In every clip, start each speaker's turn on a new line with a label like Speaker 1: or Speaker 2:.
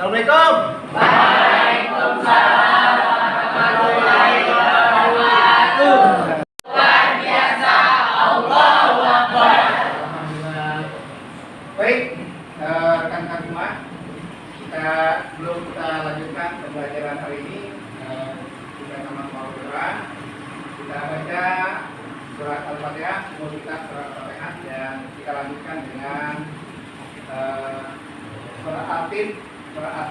Speaker 1: Assalamualaikum. Waalaikumsalam warahmatullahi wabarakatuh. Luar biasa, Allahu Akbar.
Speaker 2: Baik, rekan-rekan semua, sebelum kita lanjutkan pembelajaran hari ini, kita sama-sama berdoa. Kita baca surat Al-Fatihah, mau kita surat Al-Fatihah, dan kita lanjutkan dengan surat Atin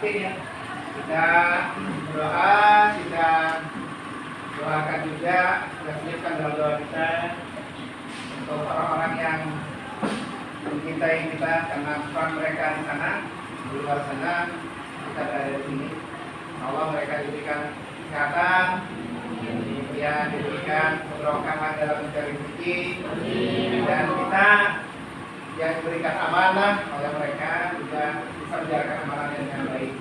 Speaker 2: ya. Kita berdoa, kita doakan juga, kita siapkan dalam doa kita untuk orang-orang yang mencintai kita karena peran mereka di sana, di luar sana, kita berada di sini. Allah mereka diberikan kesehatan, diberikan keberkahan dalam mencari rezeki, dan kita yang diberikan amanah oleh mereka juga bisa menjalankan amanahnya dengan baik.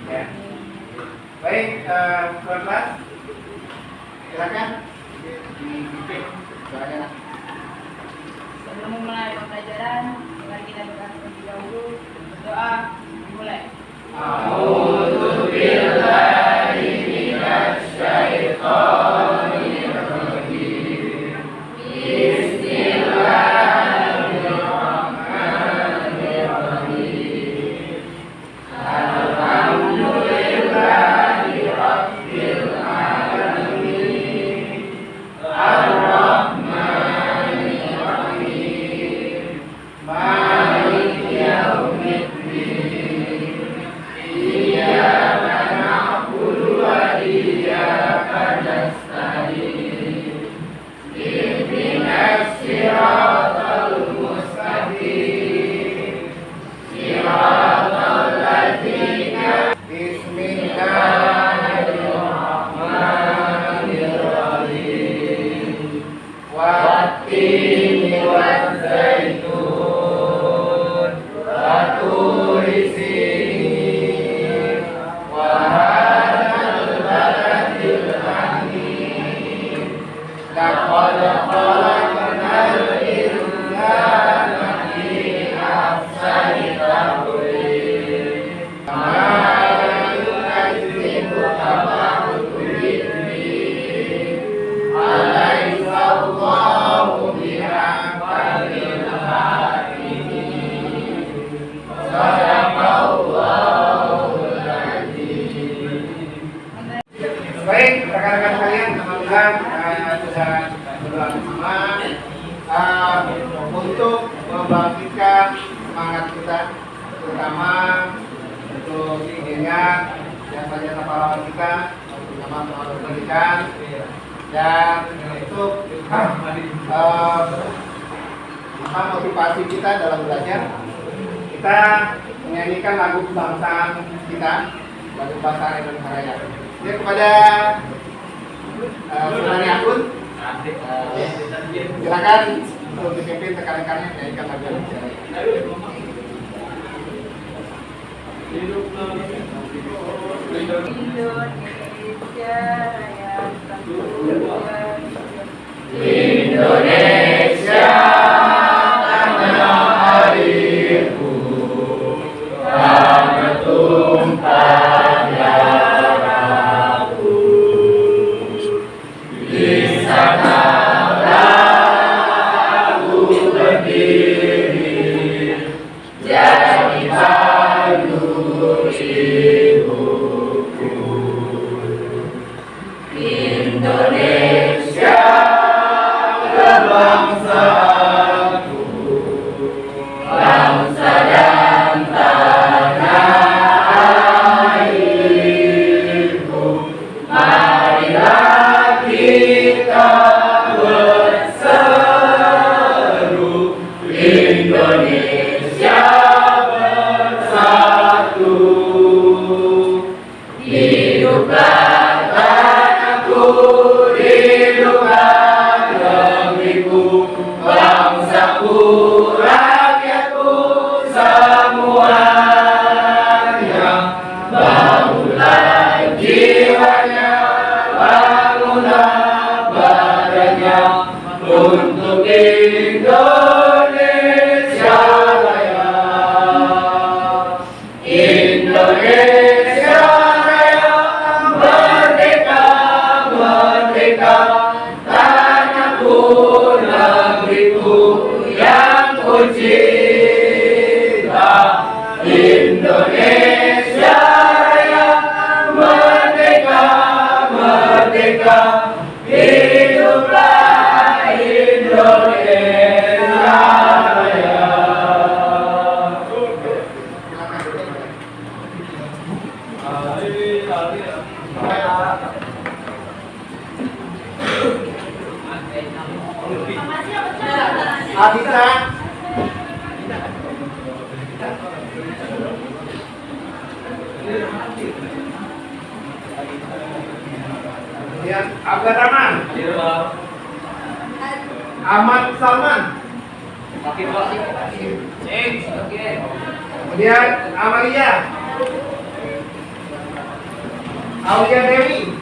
Speaker 2: Ya. Baik, kelas, silakan dipimpin doanya.
Speaker 3: Sebelum memulai pembelajaran, mari kita berdoa terlebih dahulu. Berdoa dimulai.
Speaker 1: A'udzu billahi minasy syaithanir rajim. Bismillahirrahmanirrahim. Alhamdulillahi rabbil alamin. Ar-Rahmanir Rahim. Maliki yaumiddin. Iyyaka na'budu wa iyyaka nasta'in. Ihdinas siratal mustaqim. Siratal ladzina. Bismillahirrahmanirrahim. Wat-tini waz-zaitun wa turi sinin wa hadzal baladil amin. Laqad khalaqnal insana fi ahsani taqwim. Kama yu'azzibu Allahu bihi. Alaysa Allahu bihakamil hakimin. Sadaqallahul azim.
Speaker 2: Baik, rekan-rekan sekalian, alhamdulillah sudah berdoa bersama untuk membangkitkan semangat kita, terutama untuk mengingat jasa-jasa pahlawan kita, terutama pahlawan pendidikan, dan untuk motivasi kita dalam belajar. Kita menyanyikan lagu kebangsaan kita, lagu kebangsaan Indonesia Raya. Ya, kepada Saudari Akun, silakan untuk dipimpin rekan-rekannya menyanyikan lagu Indonesia Raya.
Speaker 3: Indonesia Raya satunya.
Speaker 1: Indonesia tanah airku, tanah tumpah darahku. Di sanalah aku berdiri, jadi payung hidupku. Indonesia kebangsaanku, bangsa dan tanah airku. Marilah kita berseru, Indonesia bersatu. Hiduplah tanahku, hiduplah negeriku, bangsaku, rakyatku semuanya. Bangunlah jiwanya, bangunlah badannya, untuk Indonesia Raya. Indonesia
Speaker 2: Adita. Kemudian Abdul Rahman. Ahmad Salman. Kemudian Amalia. Aulia Dewi.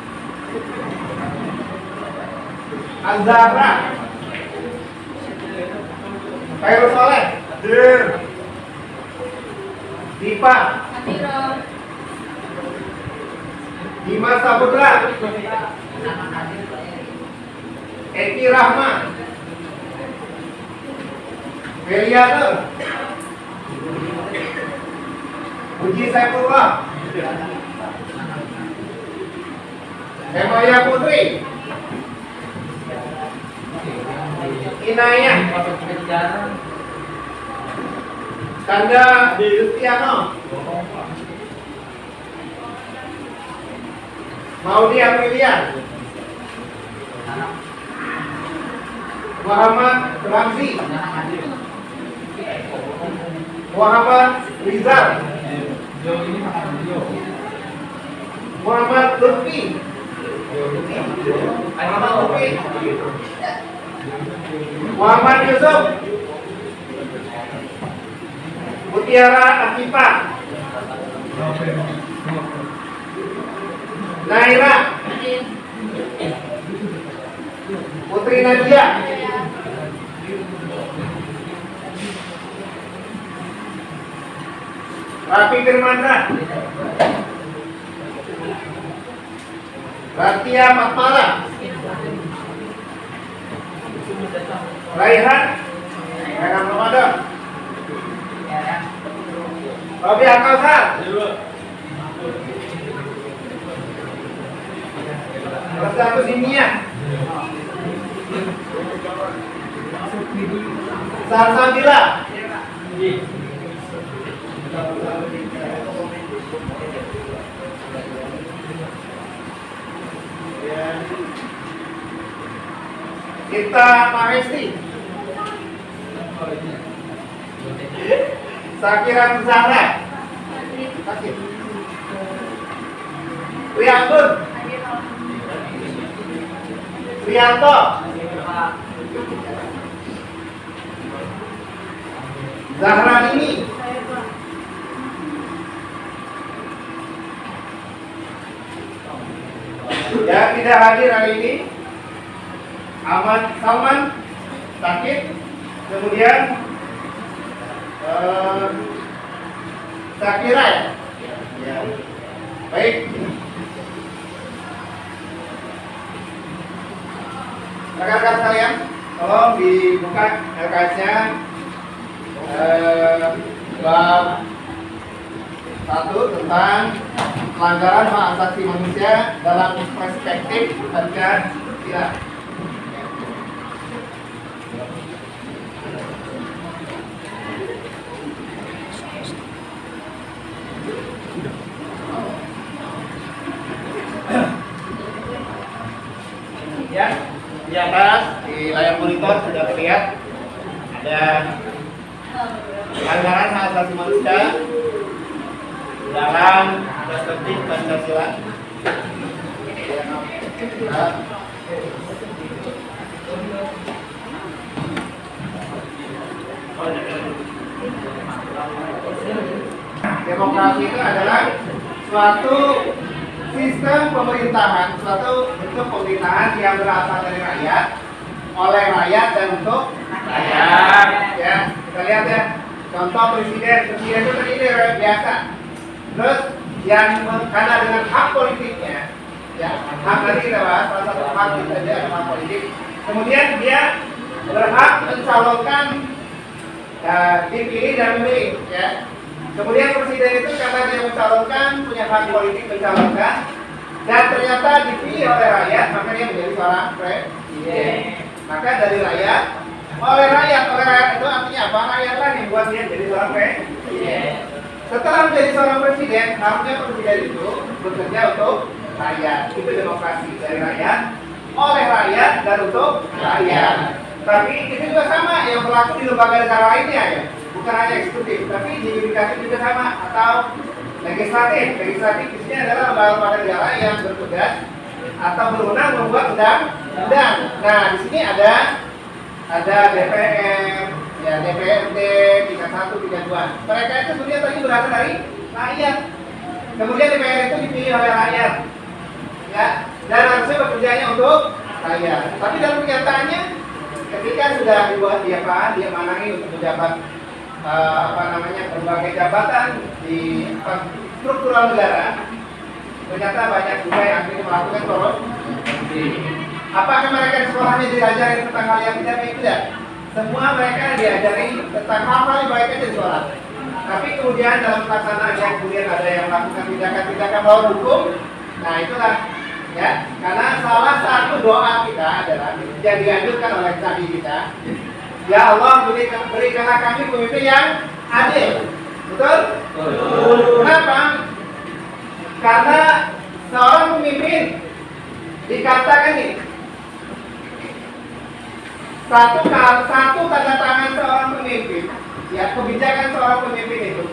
Speaker 2: Azhara. Khairul Soleh. Dipa. Dimas Saputra. Eki Rahma. Meliana. Puji Saifullah. Emaya Putri. Inayah. Kanda Yustiano. Maudi Aprilia. Muhammad Ramzi. Muhammad Rizal. Muhammad Lutfi. Muhammad Lutfi. Muhammad Yusuf. Mutiara Akifah. Naira. Putri Nadia. Rafi Firmanda. Ratia Matmala. Raihan Ramadan. Robi Akasar. Rasa Simia. Salsabila. Kita Mahesti. Sakira Zahra. Sakit. Wiyangun. Wiyanto. Zahra ini. Yang tidak hadir hari ini Ahmad Salman sakit, kemudian Sakira. Ya. Baik. Rekan-rekan sekalian, tolong dibuka LKS-nya bab 1 tentang pelanggaran hak asasi manusia dalam perspektif Pancasila. Ya, di atas di layar monitor sudah terlihat ada pelanggaran hak asasi manusia dalam perspektif Pancasila. Demokrasi itu adalah suatu sistem pemerintahan, suatu bentuk pemerintahan yang berasal dari rakyat, oleh rakyat dan untuk rakyat. Ya, kita lihat ya. Contoh presiden itu terdiri dari biasa. Terus yang karena dengan hak politiknya, ya hak tadi kita bahas salah satu hak itu saja ada hak politik. Kemudian dia berhak mencalonkan, dipilih dan memilih. Ya. Kemudian presiden itu karena dia mencalonkan, punya hak politik mencalonkan, dan ternyata dipilih oleh rakyat, maka dia menjadi seorang presiden. Maka dari rakyat, oleh rakyat itu artinya apa? Rakyatlah yang buat dia jadi seorang presiden. Setelah menjadi seorang presiden, harusnya presiden itu bekerja untuk rakyat. Itu demokrasi, dari rakyat, oleh rakyat, dan untuk rakyat. Tapi itu juga sama yang berlaku di lembaga negara lainnya ya, bukan hanya eksekutif, tapi di yudikatif juga sama atau legislatif. Legislatif di sini adalah lembaga negara yang bertugas atau berwenang membuat undang-undang. Nah, di sini ada DPR, ya DPRD, tingkat 1, tingkat 2. Mereka itu sebenarnya tadi berasal dari rakyat. Kemudian DPR itu dipilih oleh rakyat, ya, dan harusnya bekerjanya untuk rakyat. Tapi dalam kenyataannya, ketika sudah dibuat dia manangi untuk menjabat berbagai jabatan di struktural negara, ternyata banyak juga yang akhirnya melakukan korupsi. Apakah mereka di sekolahnya diajari tentang hal yang tidak baik? Tidak. Semua mereka diajari tentang hal-hal yang baik aja di sekolah. Tapi kemudian dalam pelaksanaan yang kemudian ada yang melakukan tindakan-tindakan melawan hukum. Nah itulah ya, karena salah satu doa kita adalah yang dianjurkan oleh Nabi kita, ya Allah berikanlah kami pemimpin yang adil. Betul? Kenapa? Karena seorang pemimpin dikatakan ini satu tanda tangan seorang pemimpin, ya kebijakan seorang pemimpin itu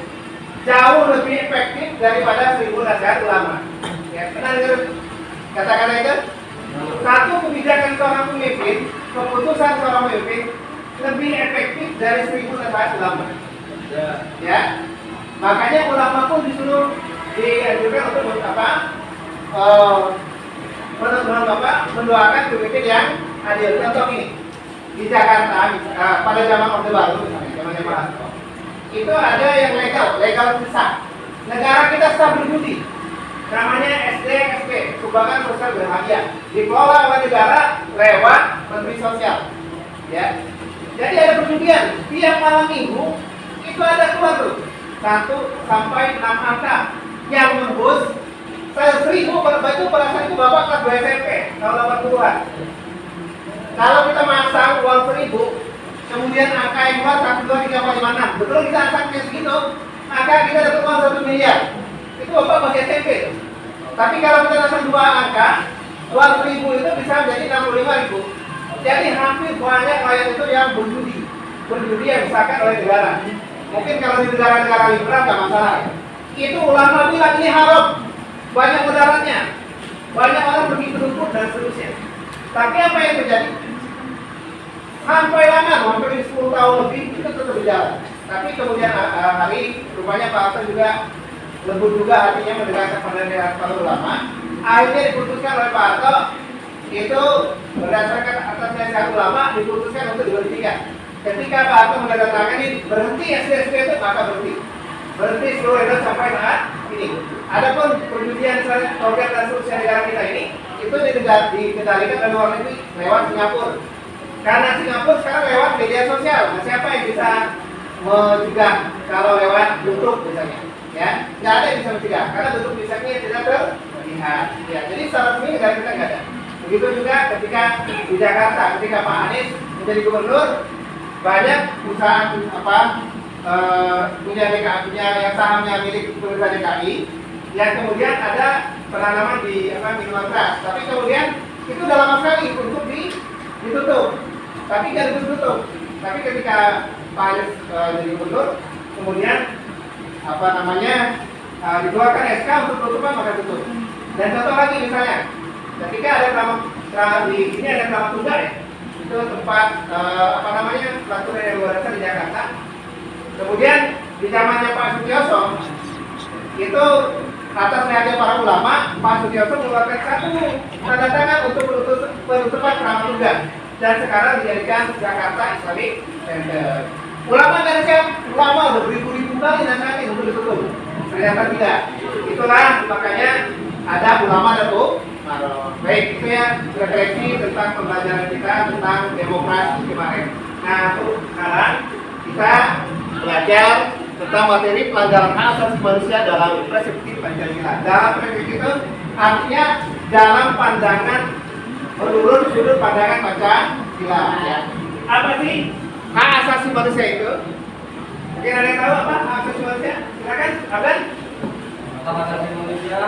Speaker 2: jauh lebih efektif daripada 1000 nasihat ulama. Ya, pernah dengar kata-kata itu? Satu kebijakan seorang pemimpin, keputusan seorang pemimpin lebih efektif dari 1000 nasihat ulama. Ya, makanya ulama pun disuruh dianjurkan untuk mendoakan pemimpin yang adil. Contoh ini di Jakarta pada zaman Orde Baru misalnya, zamannya Pak Harto, itu ada yang legal sah. Negara kita sah berbudi, namanya SDSP, Sumbangan Sosial Berhadiah, dikelola oleh negara lewat Menteri Sosial. Ya, jadi ada perjudian tiap malam minggu itu ada keluar tuh 1 sampai 6 angka yang membus 1000 itu perasaan itu bapak kelas 2 SMP tahun 80-an. Kalau kita masang uang 1000, kemudian angka yang keluar 1, 2, 3, 4, 5, 6, betul kita masangnya segitu, maka kita dapat uang 1 miliar. Itu bapak masih SMP tuh. Tapi kalau kita masang 2 angka, uang 1000 itu bisa menjadi 65.000. Jadi hampir banyak rakyat itu yang berjudi yang disahkan oleh negara. Mungkin kalau di negara-negara liberal nggak masalah. Itu ulama bilang ini haram, banyak mudaratnya, banyak orang pergi ke dukun dan seterusnya. Tapi apa yang terjadi? Sampai lama, hampir 10 tahun lebih itu tetap berjalan. Tapi kemudian hari rupanya Pak Harto juga lembut juga hatinya mendengarkan pendapat para ulama. Akhirnya diputuskan oleh Pak Harto itu berdasarkan atas nasihat ulama diputuskan untuk diberhentikan. Ketika Pak Harto menandatangani berhenti SDSP itu maka berhenti seluruh Indonesia sampai saat ini. Adapun perjudian program dan sosial negara kita ini itu dikendalikan oleh luar negeri lewat Singapura. Karena Singapura sekarang lewat media sosial. Nah, siapa yang bisa mencegah kalau lewat YouTube misalnya? Ya, nggak ada yang bisa mencegah karena bentuk misalnya tidak terlihat. Ya, jadi secara resmi negara kita nggak ada. Begitu juga ketika di Jakarta, ketika Pak Anies menjadi gubernur, banyak perusahaan punya yang sahamnya milik pemerintah DKI, yang kemudian ada penanaman di minuman keras. Tapi kemudian itu udah lama sekali untuk ditutup. Tapi nggak ditutup. Tapi ketika Pak Anies jadi gubernur, kemudian dikeluarkan SK untuk tutupan maka tutup. Dan contoh lagi misalnya, ketika ada di sini ada Taman Tunggal ya, itu tempat pelaturan yang luar biasa di Jakarta. Kemudian di zamannya Pak Sutioso itu atas niatnya para ulama, Pak Sutioso mengeluarkan satu tanda tangan untuk penutupan Taman Tunggal dan sekarang dijadikan Jakarta Islamic Center. Ulama kan siap, ulama udah beribu-ribu kali nanti untuk ditutup. Ternyata tidak. Itulah makanya ada ulama Datuk. Baik, itu ya refleksi tentang pembelajaran kita tentang demokrasi kemarin. Nah, sekarang kita belajar tentang materi pelanggaran hak asasi manusia dalam perspektif Pancasila. Dalam perspektif itu artinya dalam pandangan menurut sudut pandangan Pancasila. Ya. Apa sih hak asasi manusia itu? Mungkin ada yang tahu apa hak asasi manusia? Silakan, Abang.
Speaker 4: hak asasi manusia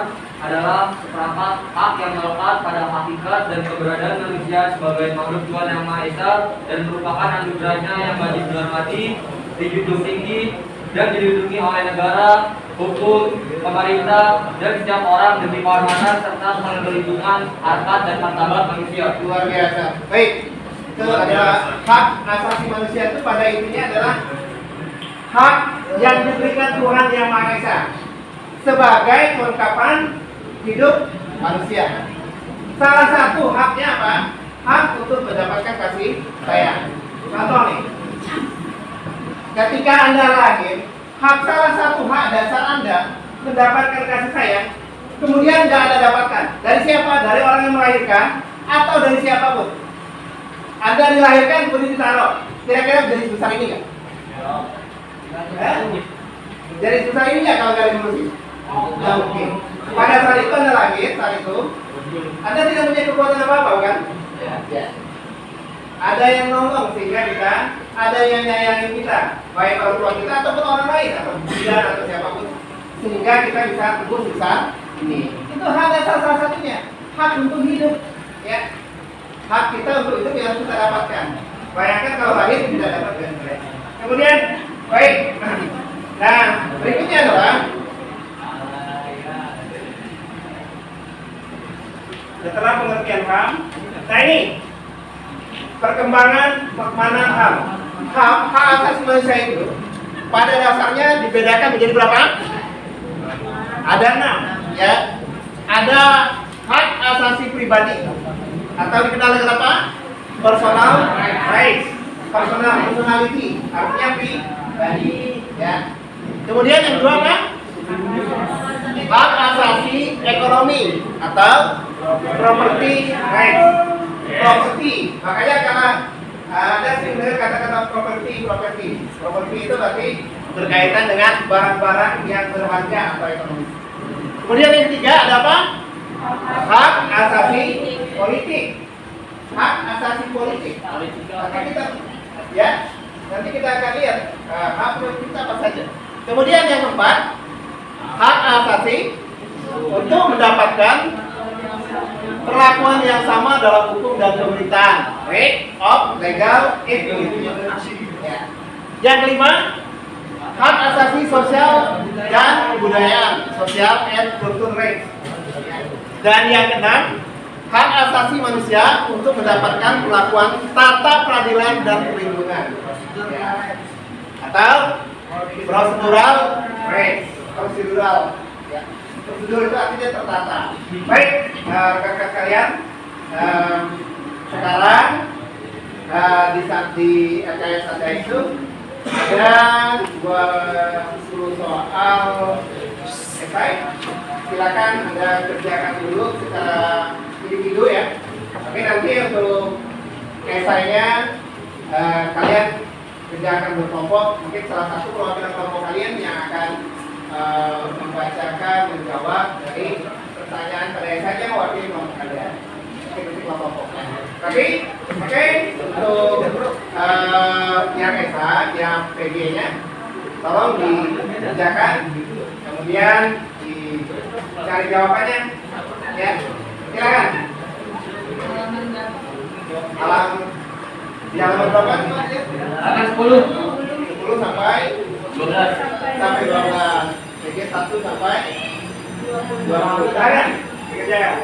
Speaker 4: adalah seperangkat hak yang melekat pada hakikat dan keberadaan manusia sebagai makhluk Tuhan Yang Maha Esa dan merupakan anugerahnya yang wajib dihormati, dijunjung tinggi, dan dilindungi oleh negara, hukum, pemerintah, dan setiap orang demi kehormatan serta perlindungan harkat dan martabat manusia.
Speaker 2: Luar biasa. Baik, itu adalah hak asasi manusia itu pada intinya adalah hak yang diberikan Tuhan Yang Maha Esa sebagai kelengkapan hidup manusia. Salah satu haknya apa? Hak untuk mendapatkan kasih sayang. Contoh nih, ketika Anda lahir, hak salah satu hak dasar Anda mendapatkan kasih sayang, kemudian nggak Anda dapatkan. Dari siapa? Dari orang yang melahirkan atau dari siapapun. Anda dilahirkan kemudian ditaruh. Kira-kira jadi sebesar ini nggak? Jadi sebesar ini nggak kalau nggak diurusin? Nggak mungkin. Pada saat itu Anda lahir, saat itu Anda tidak punya kekuatan apa-apa kan? Ada yang nolong sehingga kita, ada yang nyayangin kita, baik orang tua kita ataupun orang lain atau bidan atau siapapun, sehingga kita bisa tumbuh besar ini. Itu hak dasar salah satunya, hak untuk hidup, ya. Hak kita untuk hidup yang harus kita dapatkan. Bayangkan kalau lahir tidak dapat dengan baik. Kemudian, baik. Nah, berikutnya adalah setelah pengertian HAM. Nah ini perkembangan makna HAM. HAM, hak asasi manusia itu pada dasarnya dibedakan menjadi berapa? Ada 6, ya. Ada hak asasi pribadi atau dikenal dengan apa? Personal rights, personality, artinya pribadi, ya. Kemudian yang kedua apa? Hak asasi ekonomi atau property rights. Property, makanya karena ada sering dengar kata-kata property itu berarti berkaitan dengan barang-barang yang berharga atau ekonomi. Kemudian yang ketiga ada apa? Hak asasi politik. Hak asasi politik. Nanti kita, ya, nanti kita akan lihat hak politik kita apa saja. Kemudian yang keempat, hak asasi untuk mendapatkan perlakuan yang sama dalam hukum dan pemerintahan, right of legal equality. Ya. Yang kelima, hak asasi sosial dan kebudayaan, social and cultural rights. Dan yang keenam, hak asasi manusia untuk mendapatkan perlakuan tata peradilan dan perlindungan, ya. Atau procedural rights, procedural. Ya. Prosedur itu artinya tertata. Baik, rekan-rekan sekalian, sekarang di LKS ada itu ada 20 soal esai. Silakan Anda kerjakan dulu secara individu, ya. Tapi nanti untuk esainya kalian kerjakan berkelompok. Mungkin salah satu perwakilan kelompok kalian yang akan membacakan, menjawab dari pertanyaan pada esainya mewakili kelompok kalian. Mungkin kelompok. Tapi, oke, untuk yang esai, yang PG-nya, tolong dikerjakan, kemudian dicari jawabannya, ya. Silakan. Di halaman berapa?
Speaker 4: Halaman 10
Speaker 2: sampai
Speaker 4: 12.
Speaker 2: Sampai 12. PG 1 sampai 20. Silakan dikerjakan.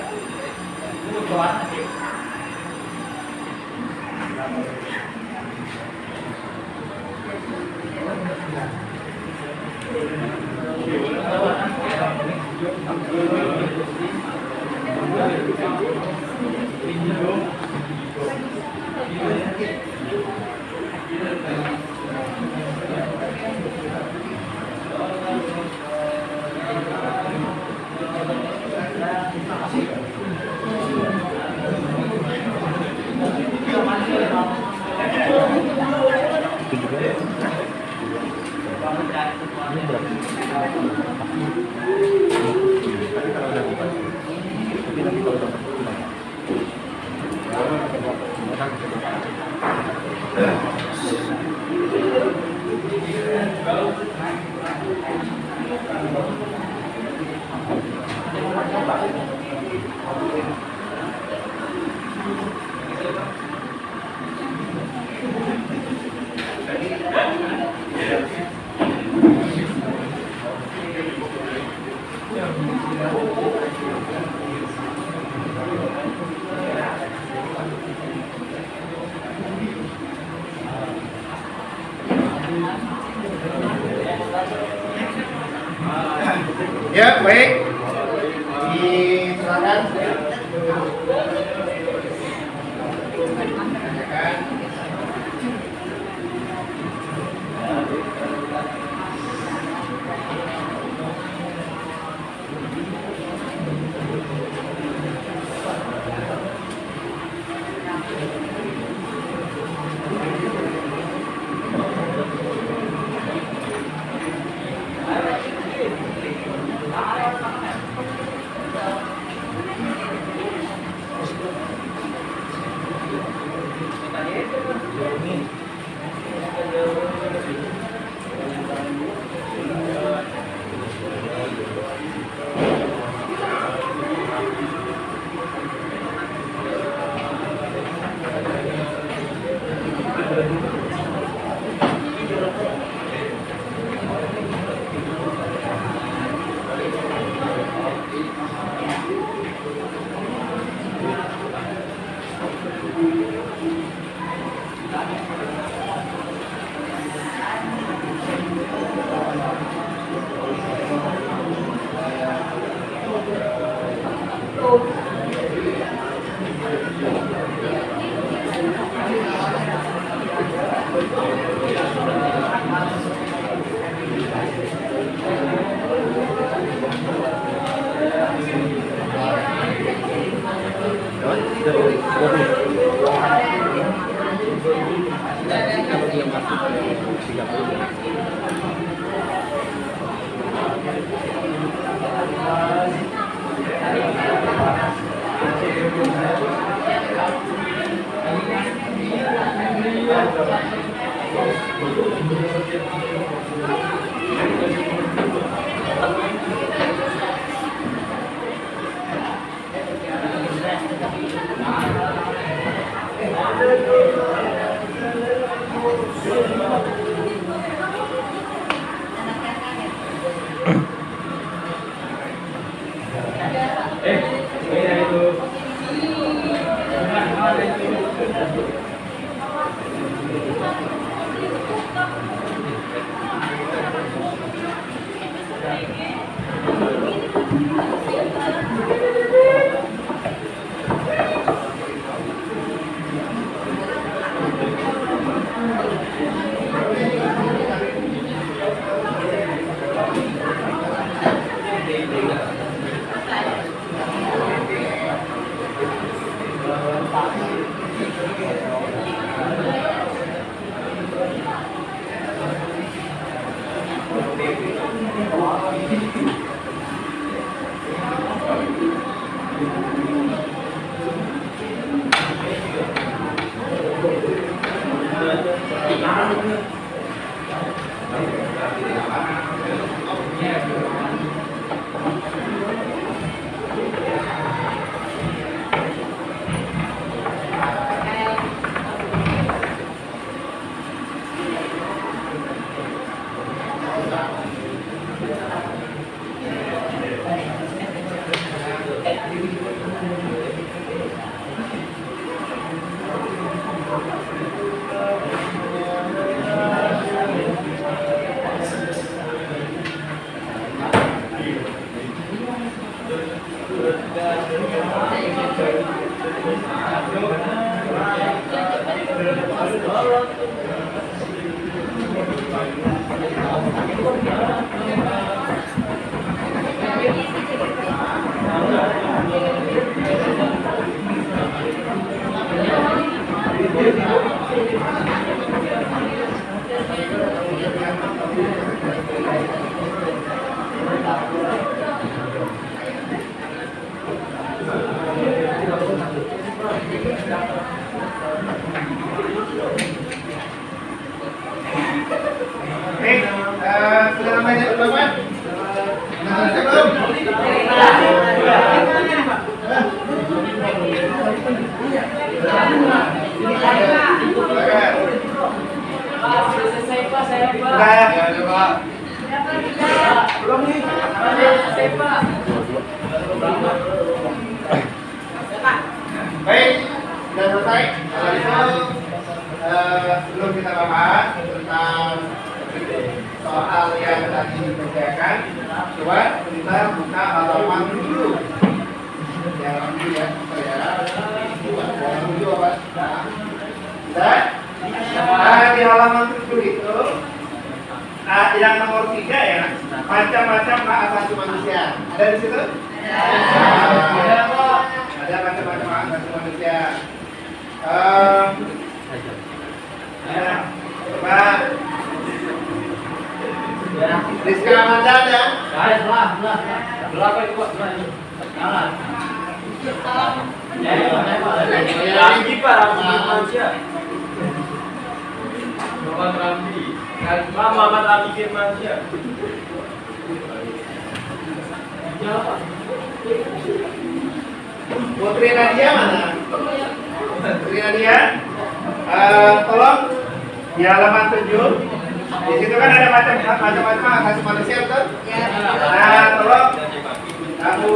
Speaker 2: Ya, baik. Silakan. Sudah namanya Bapak? Selesai belum?
Speaker 3: Selesai Pak, saya Pak.
Speaker 2: Sudah ya, Pak.
Speaker 3: Belum nih. Selesai Pak.
Speaker 2: Baik, sudah selesai. Kalau itu sebelum kita bahas tentang soal yang tadi dikerjakan. Coba kita buka halaman 7. Yang ini ya, saya. Halaman 7 apa? Sudah? Nah, di halaman 7 itu yang nomor 3 ya, macam-macam hak asasi manusia. Ada di situ? Ada macam-macam hak asasi manusia. Coba Rizka Amanda ada? Putri Nadia mana? Putri Nadia, tolong di halaman 7. Di situ kan ada macam-macam hak asasi manusia, betul? Nah, tolong kamu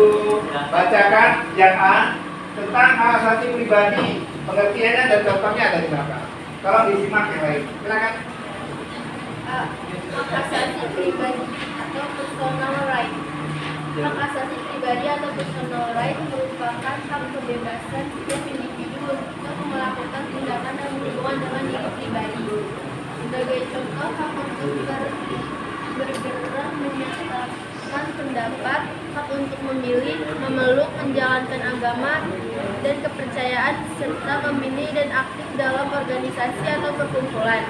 Speaker 2: bacakan yang A tentang hak asasi pribadi. Pengertiannya dan contohnya ada di belakang. Tolong disimak yang lain. Silakan.
Speaker 5: Hak asasi pribadi atau personal right. Hak asasi pribadi atau personal right merupakan hak kebebasan setiap individu untuk melakukan tindakan yang berhubungan dengan diri pribadi. Sebagai contoh, hak untuk bergerak, menyatakan pendapat, hak untuk memilih, memeluk, menjalankan agama dan kepercayaan, serta memilih dan aktif dalam organisasi atau perkumpulan.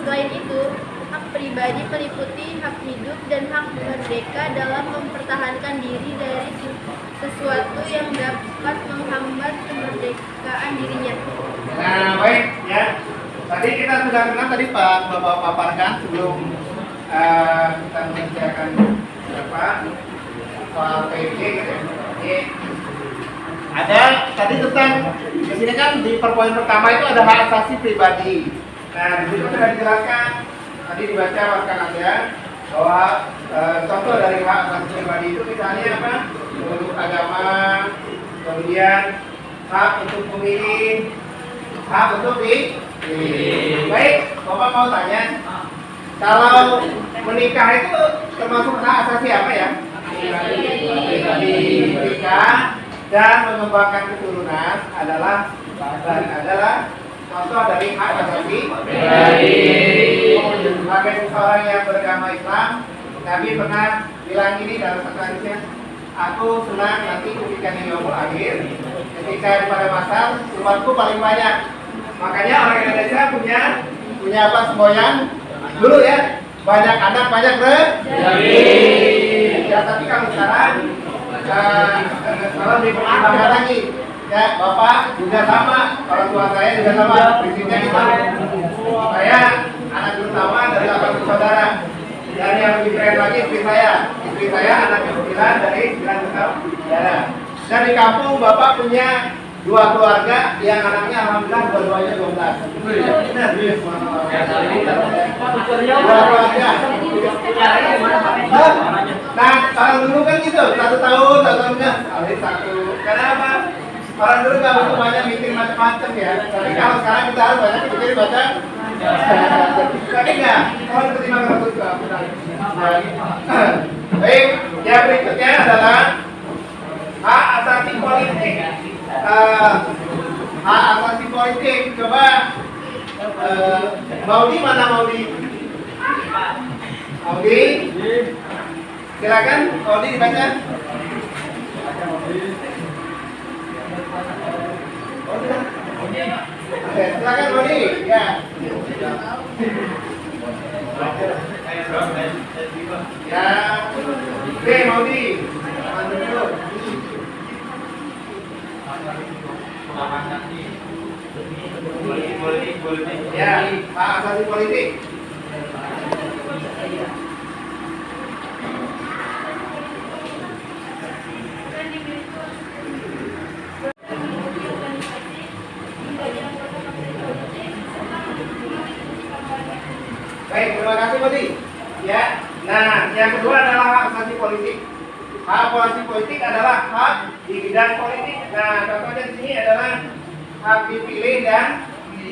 Speaker 5: Selain itu, hak pribadi meliputi hak hidup dan hak merdeka dalam mempertahankan diri dari sesuatu yang dapat menghambat kemerdekaan dirinya.
Speaker 2: Nah, baik ya. Tadi kita sudah kenal tadi Pak Bapak paparkan sebelum kita mengerjakan soal PJ gitu ya. Ini ada tadi tentang di sini kan di perpoin pertama itu ada hak asasi pribadi. Nah, di situ sudah dijelaskan tadi dibaca bahkan ada bahwa contoh dari hak asasi pribadi itu misalnya apa? Menurut agama, kemudian hak untuk memilih, hak untuk baik, Bapak mau tanya, kalau menikah itu termasuk hak asasi apa ya? Menikah dan mengembangkan keturunan adalah contoh dari hak asasi pribadi. Sebagai seseorang yang beragama Islam, Nabi pernah bilang ini dalam satu hadisnya, aku senang nanti ketika di yaumul akhir, ketika pada masa umatku paling banyak. Makanya orang Indonesia punya apa semboyan dulu ya, banyak anak banyak rezeki. Ya tapi kalau sekarang kalau dipertimbangkan lagi, ya Bapak juga sama, orang tua saya juga sama, prinsipnya itu. Saya anak pertama dari 8 saudara, dan yang lebih keren lagi istri saya anak ke-9 dari 9 saudara. Dan di kampung Bapak punya 2 keluarga yang anaknya alhamdulillah dua-duanya 12. Benar, nah, kalau dulu kan gitu, 1 tahun, 1 tahun enggak, satu. Kenapa? Orang dulu nggak butuh banyak meeting macam-macam ya. Tapi kalau sekarang kita harus banyak pikir baca. Tapi enggak, kalau pertimbangan terus baik, yang berikutnya adalah hak asasi politik. Hak asasi politik, coba Maudi mana Maudi? Maudi, silakan Maudi dibaca. Oke, silakan Maudi. Ya. Ya, oke Maudi. Ya, hak asasi politik. Baik, terima kasih Budi. Ya, nah yang kedua adalah hak asasi politik. Hak asasi politik adalah hak di bidang politik. Nah, contohnya di sini adalah hak dipilih dan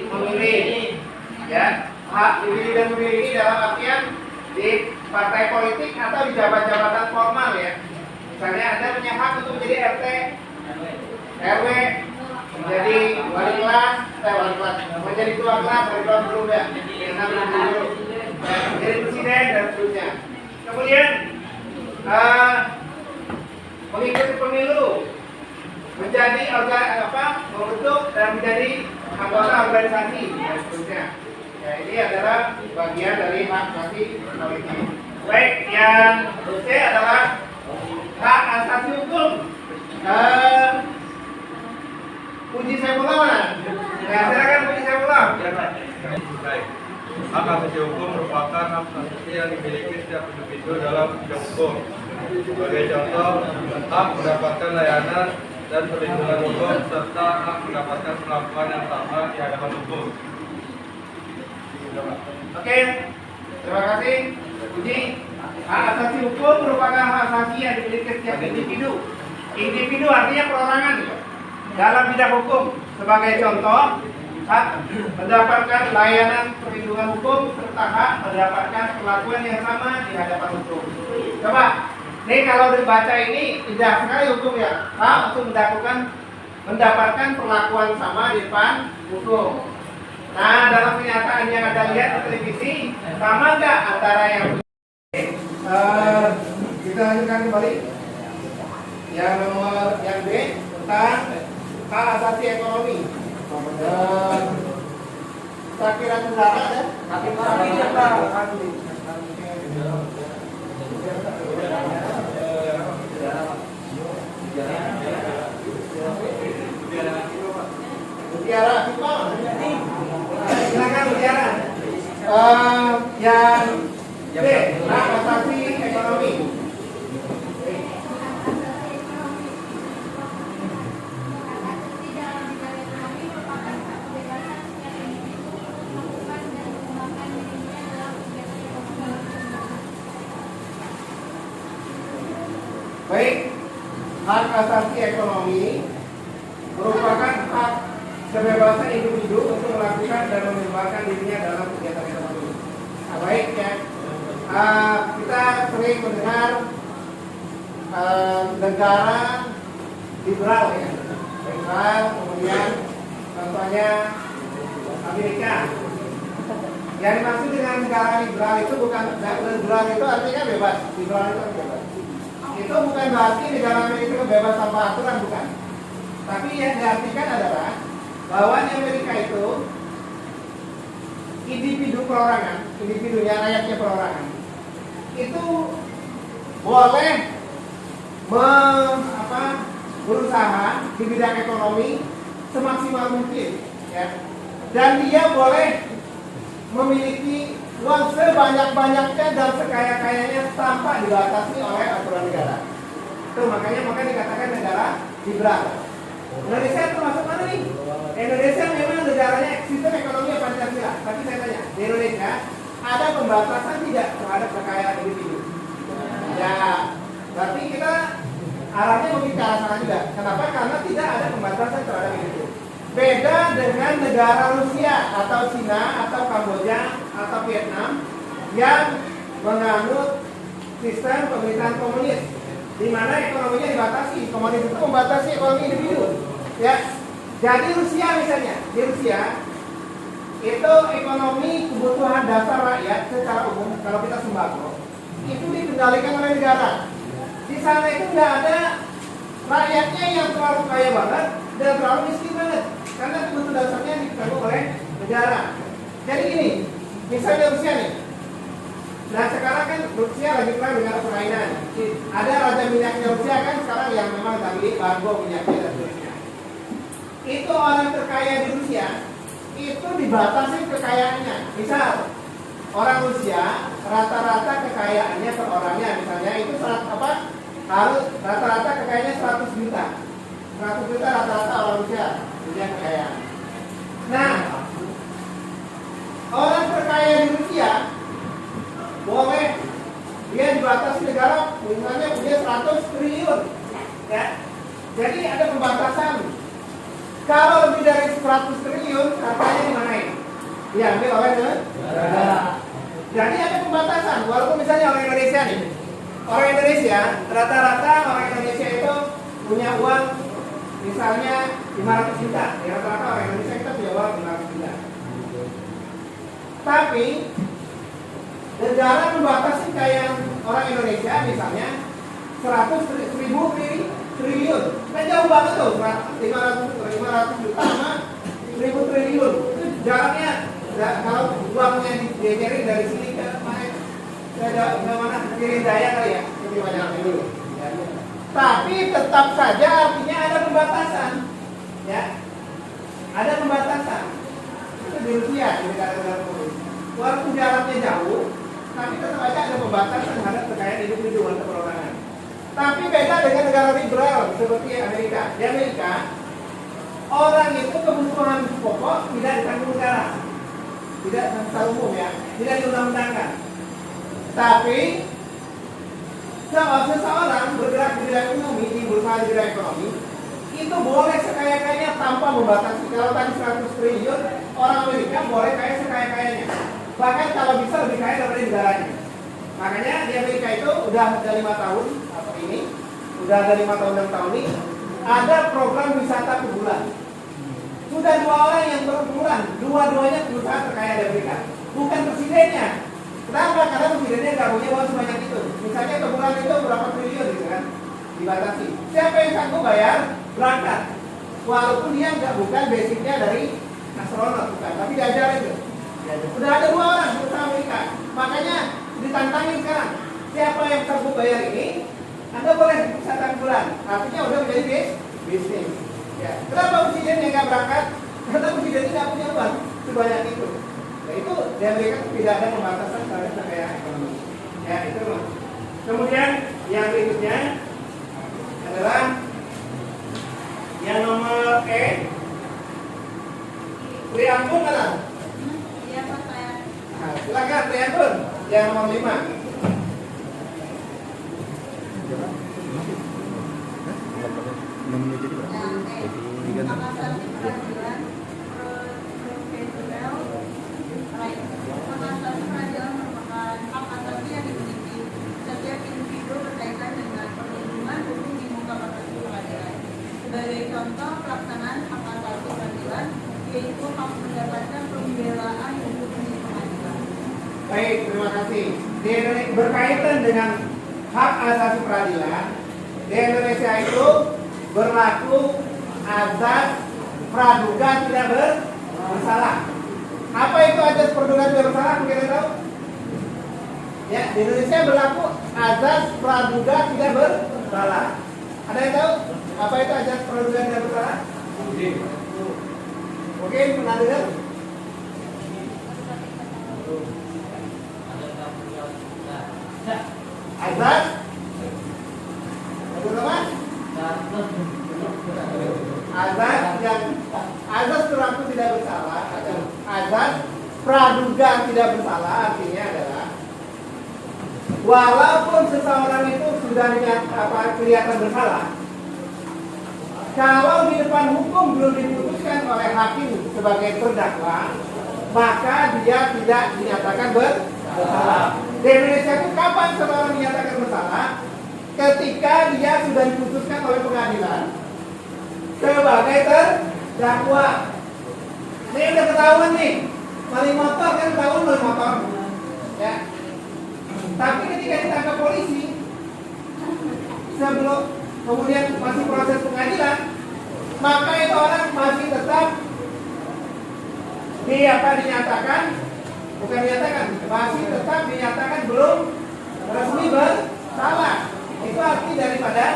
Speaker 2: memilih. Ya, hak dipilih dan memiliki dalam artian di partai politik atau di jabatan-jabatan formal ya. Misalnya Anda punya hak untuk menjadi RT, RW, menjadi wali kelas, menjadi ketua kelas, wali kelas belum ya, menjadi presiden dan seterusnya. Kemudian mengikuti pemilu, menjadi membentuk dan menjadi anggota organisasi dan seterusnya. Ya, ini adalah bagian dari hak asasi politik. Baik, yang C adalah hak asasi hukum. Puji Saifullah mana? Ya, silakan Puji Saifullah.
Speaker 6: Baik. Hak asasi hukum merupakan hak asasi yang dimiliki setiap individu dalam bidang hukum. Sebagai contoh, hak mendapatkan layanan dan perlindungan hukum serta hak mendapatkan perlakuan yang sama di hadapan hukum.
Speaker 2: Oke, terima kasih. Puji. Hak asasi hukum merupakan hak asasi yang dimiliki setiap individu. Individu artinya perorangan dalam bidang hukum. Sebagai contoh, hak mendapatkan layanan perlindungan hukum serta hak mendapatkan perlakuan yang sama di hadapan hukum. Coba, nih kalau dibaca ini indah sekali hukum ya. Hak untuk mendapatkan perlakuan sama di depan hukum. Nah, dalam kenyataan yang Anda lihat di televisi, sama nggak antara yang kita lanjutkan kembali. Yang nomor yang B tentang hak asasi ekonomi. Kira negara ada? Mutiara, silakan Mutiara. Yang B, hak asasi ekonomi. Baik, hak asasi ekonomi merupakan hak kebebasan individu untuk melakukan dan mengembangkan dirinya dalam kegiatan ekonomi. Nah, baik ya, kita sering mendengar negara liberal ya, liberal, kemudian contohnya Amerika. Yang dimaksud dengan negara liberal itu bukan liberal itu artinya bebas, liberal itu bebas. Itu bukan berarti negara Amerika itu bebas tanpa aturan, bukan. Tapi yang diartikan adalah bahwa di Amerika itu individu perorangan, individunya rakyatnya perorangan itu boleh berusaha di bidang ekonomi semaksimal mungkin, ya. Dan dia boleh memiliki uang sebanyak-banyaknya dan sekaya-kayanya tanpa dibatasi oleh aturan negara. Itu makanya dikatakan negara liberal. Indonesia termasuk mana nih? Indonesia memang negaranya sistem ekonomi Pancasila. Tapi saya tanya, di Indonesia ada pembatasan tidak terhadap kekayaan individu? Ya, berarti kita arahnya mungkin ke arah sana juga. Kenapa? Karena tidak ada pembatasan terhadap individu. Beda dengan negara Rusia atau Cina atau Kamboja atau Vietnam yang menganut sistem pemerintahan komunis, di mana ekonominya dibatasi. Komunis itu membatasi ekonomi individu, ya. Jadi Rusia misalnya, di Rusia itu ekonomi kebutuhan dasar rakyat secara umum, kalau kita sembako, itu dikendalikan oleh negara. Di sana itu tidak ada rakyatnya yang terlalu kaya banget dan terlalu miskin banget, karena kebutuhan dasarnya ditanggung oleh negara. Jadi gini, misalnya Rusia nih. Nah sekarang kan Rusia lagi perang dengan Ukraina. Ada raja minyaknya Rusia kan sekarang yang memang tadi embargo minyaknya dan seterusnya. Itu orang terkaya di Rusia itu dibatasi kekayaannya. Misal orang Rusia rata-rata kekayaannya per orangnya misalnya itu harus rata-rata kekayaannya 100 juta. 100 juta rata-rata orang Rusia punya kekayaan. Nah orang terkaya di Rusia boleh dia dibatasi negara misalnya punya 100 triliun, ya. Jadi ada pembatasan. Kalau lebih dari 100 triliun, hartanya dimanain? Diambil oleh Jadi ada pembatasan, walaupun misalnya orang Indonesia nih, orang Indonesia, rata-rata orang Indonesia itu punya uang misalnya 500 juta. Ya, rata-rata orang Indonesia kita punya uang 500 juta. Tapi negara membatasi kayak orang Indonesia misalnya 100.000 triliun. Kan jauh banget tuh, 500 juta sama 1.000 triliun. Itu jaraknya, kalau uangnya diajarin dari sini ke mana kiri daya kali ya, lebih banyak dulu. Ya. Tapi tetap saja artinya ada pembatasan, ya, ada pembatasan. Itu di Rusia, di negara-negara komunis. Walaupun jaraknya jauh, tapi tetap aja ada pembatasan terhadap kekayaan individu atau perorangan. Tapi beda dengan negara liberal seperti Amerika. Di Amerika, orang itu kebutuhan pokok tidak ditanggung negara, tidak secara umum ya, tidak diundang-undangkan. Tapi seseorang bergerak di bidang ekonomi, di berusaha di bidang ekonomi, itu boleh sekaya-kayanya tanpa membatasi. Kalau tadi 100 triliun, orang Amerika boleh kaya sekaya-kayanya. Bahkan kalau bisa lebih kaya daripada negaranya. Makanya di Amerika itu udah ada 5 tahun atau ini, udah ada 5 tahun 6 tahun ini, ada program wisata per bulan. Sudah 2 orang yang berbulan, dua-duanya perusahaan terkaya di Amerika. Bukan presidennya. Kenapa? Karena presidennya nggak punya uang sebanyak itu. Misalnya ke bulan itu berapa triliun gitu kan, dibatasi. Siapa yang sanggup bayar? Berangkat. Walaupun dia bukan basicnya dari astronot, bukan, tapi diajarin tuh. Sudah ada 2 orang perusahaan Amerika. Makanya ditantangin sekarang. Siapa yang sanggup bayar ini, Anda boleh wisata bulan. Artinya udah menjadi bisnis. Ya. Kenapa presidennya nggak berangkat? Karena presidennya nggak punya uang sebanyak itu. Nah, itu di Amerika tidak ada pembatasan terhadap kekayaan ekonomi. Ya, itu. Kemudian yang berikutnya adalah yang nomor E. Priambon mana?
Speaker 5: Iya Pak, saya.
Speaker 2: Nah, silakan Priambon yang nomor 5.
Speaker 5: Sebagai contoh pelaksanaan hak asasi peradilan, yaitu hak mendapatkan pembelaan hukum di pengadilan.
Speaker 2: Baik, terima kasih. Berkaitan dengan hak asasi peradilan, di Indonesia itu berlaku azas praduga tidak bersalah. Apa itu azas praduga tidak bersalah? Mungkin tahu? Ya, di Indonesia berlaku azas praduga tidak bersalah. Ada yang tahu? Apa itu azas praduga tidak bersalah? Mungkin pernah dengar? Azas? Teman-teman? Azas berlaku tidak bersalah atau azas praduga tidak bersalah artinya adalah walaupun seseorang itu sudah kelihatan bersalah, kalau di depan hukum belum diputuskan oleh hakim sebagai terdakwa, maka dia tidak dinyatakan bersalah. Di Indonesia itu kapan seseorang dinyatakan bersalah? Ketika dia sudah diputuskan oleh pengadilan sebagai terdakwa. Ini udah ketahuan nih, maling motor kan ketahuan maling motor, ya. Tapi ketika ditangkap polisi, sebelum kemudian masih proses pengadilan, maka itu orang masih tetap dinyatakan, bukan dinyatakan, masih tetap dinyatakan belum resmi bersalah. Itu arti daripada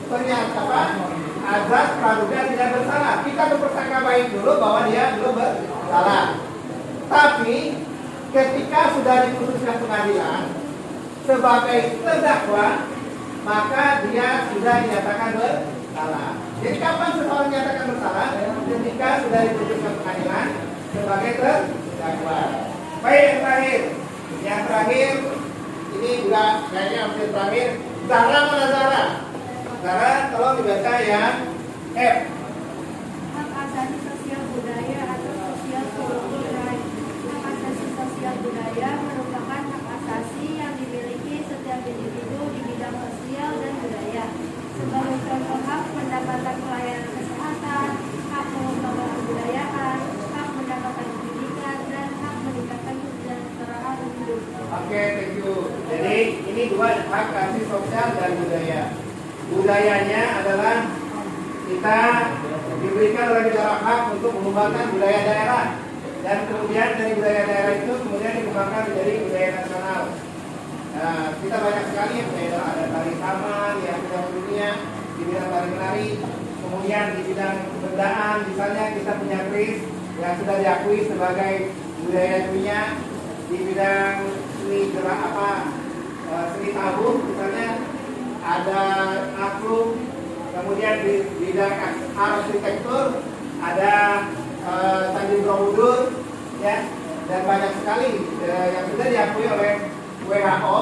Speaker 2: pernyataan azas praduga tidak bersalah. Kita berprasangka baik dulu bahwa dia belum bersalah. Tapi ketika sudah diputuskan pengadilan sebagai terdakwa, maka dia sudah dinyatakan bersalah. Jadi kapan seseorang dinyatakan bersalah? Ketika sudah diputuskan pengadilan sebagai terdakwa. Baik, yang terakhir ini juga kayaknya hampir terakhir. Zara mana Zara? Zara, tolong dibaca yang F.
Speaker 5: Hak asasi sosial budaya atau sosial kultural. Hak asasi sosial
Speaker 2: Oke, thank you. Jadi ini dua hak asasi sosial dan budaya. Budayanya adalah kita diberikan oleh negara hak untuk mengembangkan budaya daerah, dan kemudian dari budaya daerah itu kemudian dikembangkan menjadi budaya nasional. Nah, kita banyak sekali yang beda, ada tari saman yang sudah dunia di bidang tari menari, kemudian di bidang kebendaan misalnya kita punya keris yang sudah diakui sebagai budaya dunia, di bidang seni gerak seni tabung misalnya ada angklung, kemudian di bidang arsitektur ada Candi Borobudur, ya, dan banyak sekali yang sudah diakui oleh WHO,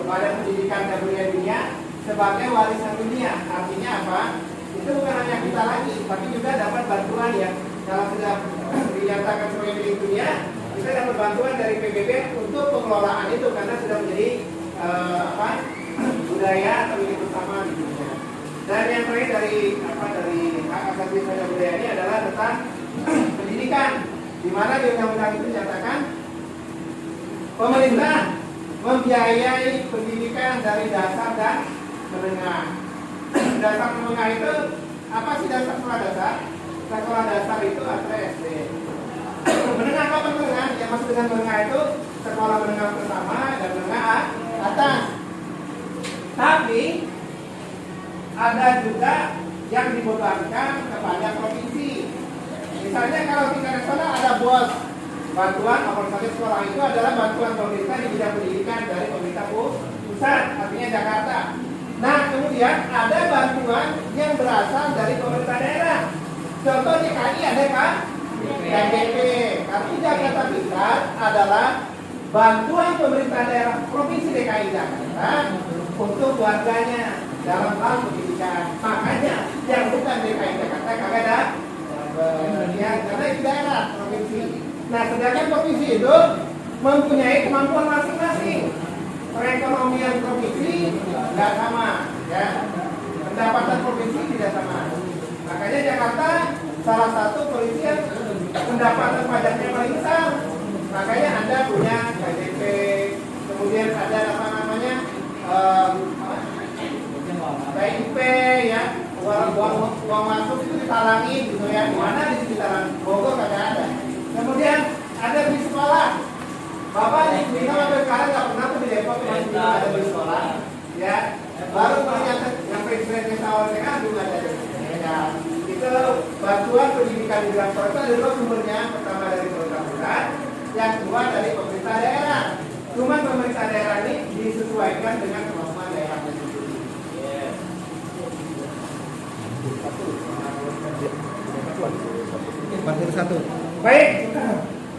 Speaker 2: Badan Pendidikan dan Budaya Dunia, sebagai warisan dunia. Artinya apa? Itu bukan hanya kita lagi, tapi juga dapat bantuan yang kalau sudah dinyatakan sebagai milik dunia, kita dapat bantuan dari PBB untuk pengelolaan itu karena sudah menjadi budaya atau milik bersama di dunia. Dan yang terakhir dari hak asasi dan budaya ini adalah tentang pendidikan, di mana di undang-undang itu dinyatakan pemerintah membiayai pendidikan dari dasar dan menengah. Dasar menengah itu apa sih dasar sekolah dasar? Sekolah dasar itu ada SD. Menengah apa menengah? Yang maksud dengan menengah itu sekolah menengah pertama dan menengah atas. Tapi ada juga yang dibebankan kepada provinsi. Misalnya kalau tingkat nasional ada BOS, bantuan organisasi sekolah itu adalah bantuan pemerintah di bidang pendidikan dari pemerintah pusat, artinya Jakarta. Nah, kemudian ada bantuan yang berasal dari pemerintah daerah. Contoh DKI ada kan? KDP. Tapi Jakarta Pusat adalah bantuan pemerintah daerah Provinsi DKI Jakarta untuk warganya dalam hal pendidikan. Makanya yang bukan DKI Jakarta kagak ada, karena itu daerah provinsi. Nah, sedangkan provinsi itu mempunyai kemampuan masing-masing. Perekonomian provinsi tidak sama, ya. Pendapatan provinsi tidak sama. Makanya Jakarta salah satu provinsi yang pendapatan pajaknya paling besar. Makanya Anda punya KJP, kemudian ada PIP, ya. Uang masuk itu ditalangi gitu ya. Di mana di sekitaran Bogor kagak ada. Kemudian ada di sekolah. Bapak di Bina sampai sekarang nggak pernah tuh di Depok masih belum ada di sekolah, ya. Baru ternyata yang presiden awal kan juga ada. Ya, itu bantuan pendidikan di bidang sekolah itu ada dua sumbernya. Pertama dari pemerintah pusat, yang kedua dari pemerintah daerah. Cuma pemerintah daerah ini disesuaikan dengan kemampuan daerah tersebut. Satu. Baik.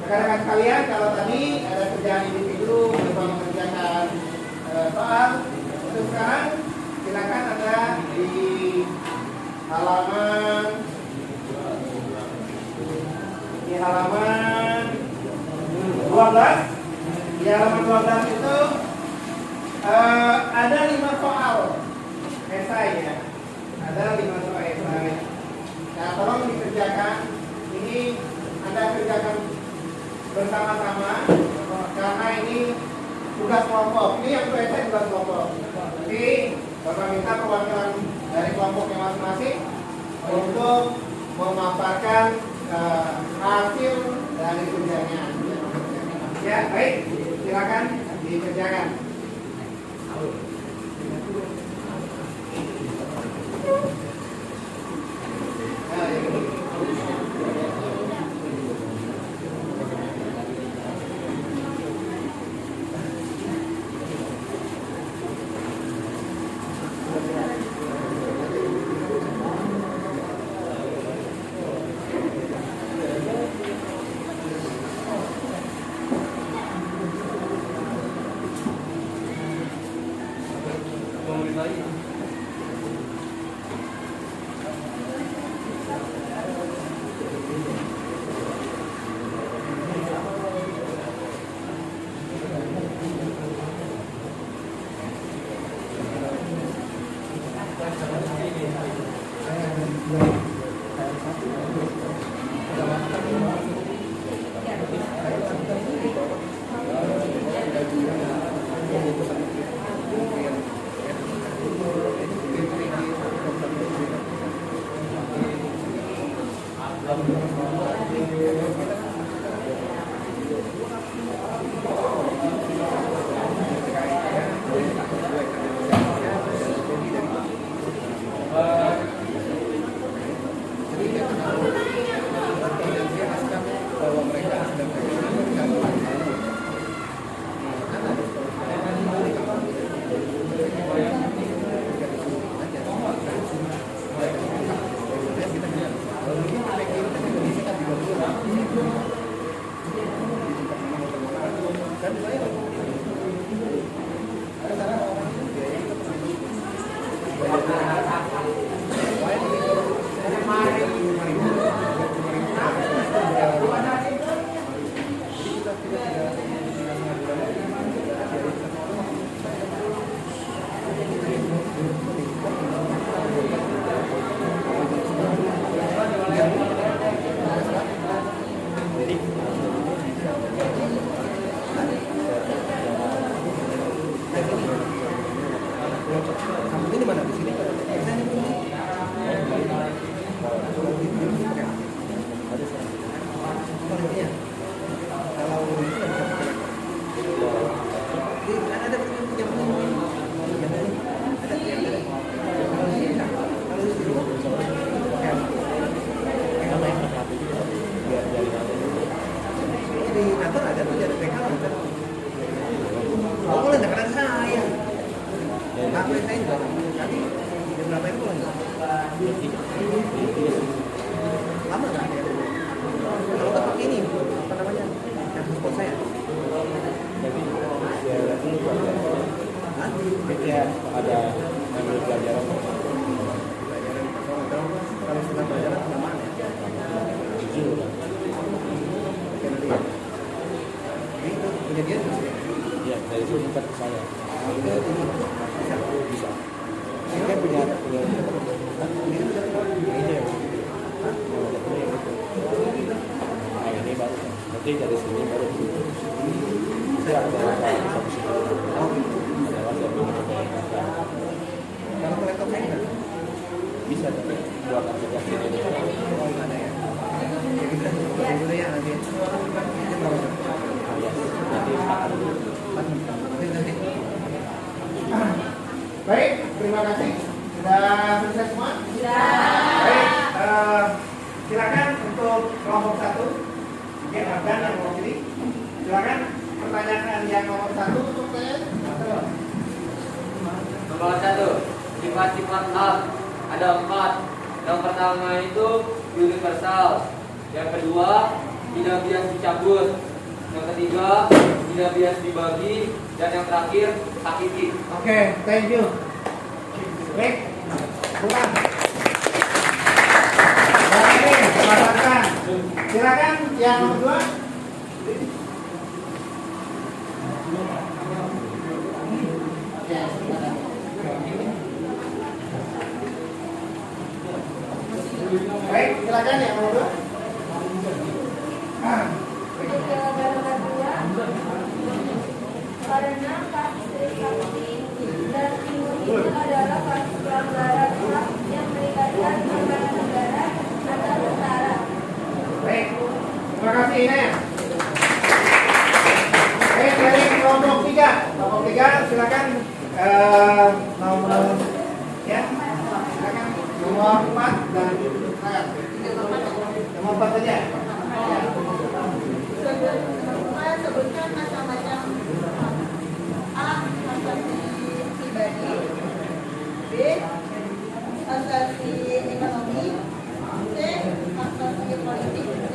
Speaker 2: Rekan-rekan sekalian, kalau tadi ada kerjaan individu berupa mengerjakan soal, untuk sekarang silakan ada di halaman 12. Di halaman 12 itu ada 5 soal esai, ya. Ada 5 soal esai. Nah, tolong dikerjakan. Ini Anda kerjakan bersama-sama karena ini tugas kelompok. Ini yang esai tugas kelompok. Jadi Bapak minta perwakilan dari kelompoknya masing-masing untuk memaparkan hasil dari kerjanya. Ya, baik. Silakan dikerjakan. Baik, terima kasih. Sudah selesai semua? Baik, silakan untuk kelompok 1. Mungkin Afgan yang mewakili. Silakan pertanyaan yang nomor 1 untuk saya.
Speaker 4: Nomor 1, sifat-sifat hak ada 4. Yang pertama itu universal. Yang kedua, tidak bias dicabut. Yang ketiga, tidak bias dibagi. Dan yang terakhir, hakiki.
Speaker 2: Oke, thank you. Baik, pulang. Oke, silakan. Silakan yang nomor 2. Ya, silakan. Baik, silakan yang nomor 2.
Speaker 5: Karena kasus Trisakti dan Timur itu adalah kasus pelanggaran HAM yang melibatkan lembaga negara atau setara.
Speaker 2: Baik, terima kasih Ina. Baik, dari kelompok 3. Kelompok 3 silakan nomor ya. Silakan nomor 4 dan nomor 4 saja. Ya.
Speaker 5: Sebutkan macam-macam A. Asasi pribadi, B. Asasi ekonomi, C. Asasi politik, D.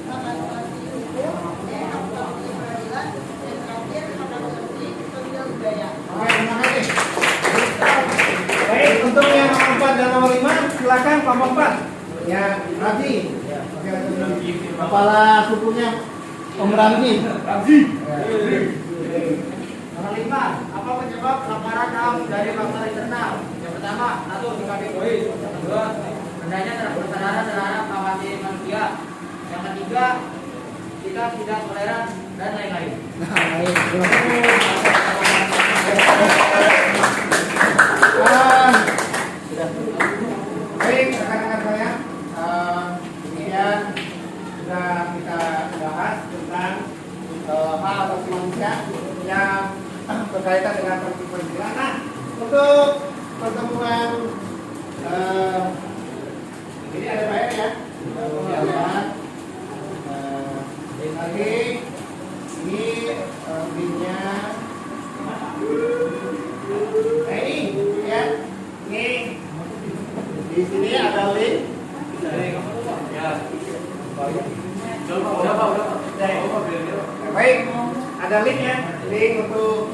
Speaker 5: Asasi hukum, E. Asasi peradilan, dan terakhir asasi sosial budaya.
Speaker 2: Oke, terima kasih. Baik, untuk yang nomor 4 dan nomor 5 silakan kelompok 4. Ya, Razi. Kepala sukunya Om Ramzi.
Speaker 4: Nomor 5, apa penyebab laporan HAM dari faktor internal? Yang pertama, 1. Sikap egois. Yang kedua, rendahnya kesadaran terhadap hak asasi manusia. Yang ketiga, sikap tidak toleran dan lain-lain.
Speaker 2: Baik, terima kasih. Baik, rekan-rekan saya, kemudian sudah kita bahas tentang hak asasi manusia yang berkaitan dengan peristiwa. Nah, untuk pertemuan ini ada banyak ya. Lagi ini linknya. Nah ini ya, ini di sini ada link. Baik, ada ada linknya, link untuk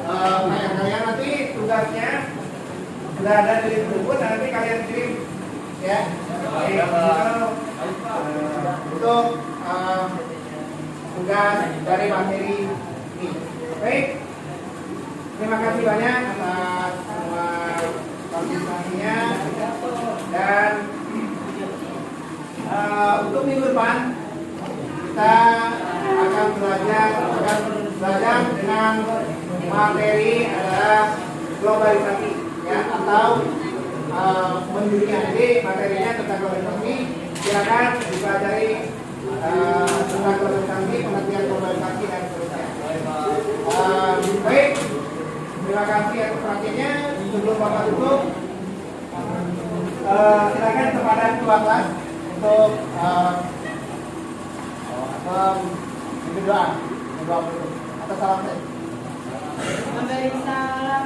Speaker 2: kalian nanti tugasnya sudah ada di buku, nanti kalian kirim ya. Untuk tugas dari materi ini. Baik, terima kasih banyak atas semua partisipasinya dan untuk minggu depan kita akan belajar dengan materi adalah globalisasi ya, atau mendunia. Jadi materinya tentang globalisasi, silakan dipelajari tentang globalisasi, pengertian globalisasi dan seterusnya. Baik, terima kasih atas perhatiannya. Sebelum Bapak tutup, silakan kepada ketua kelas untuk berdoa atas salam saya.
Speaker 3: Memberi salam.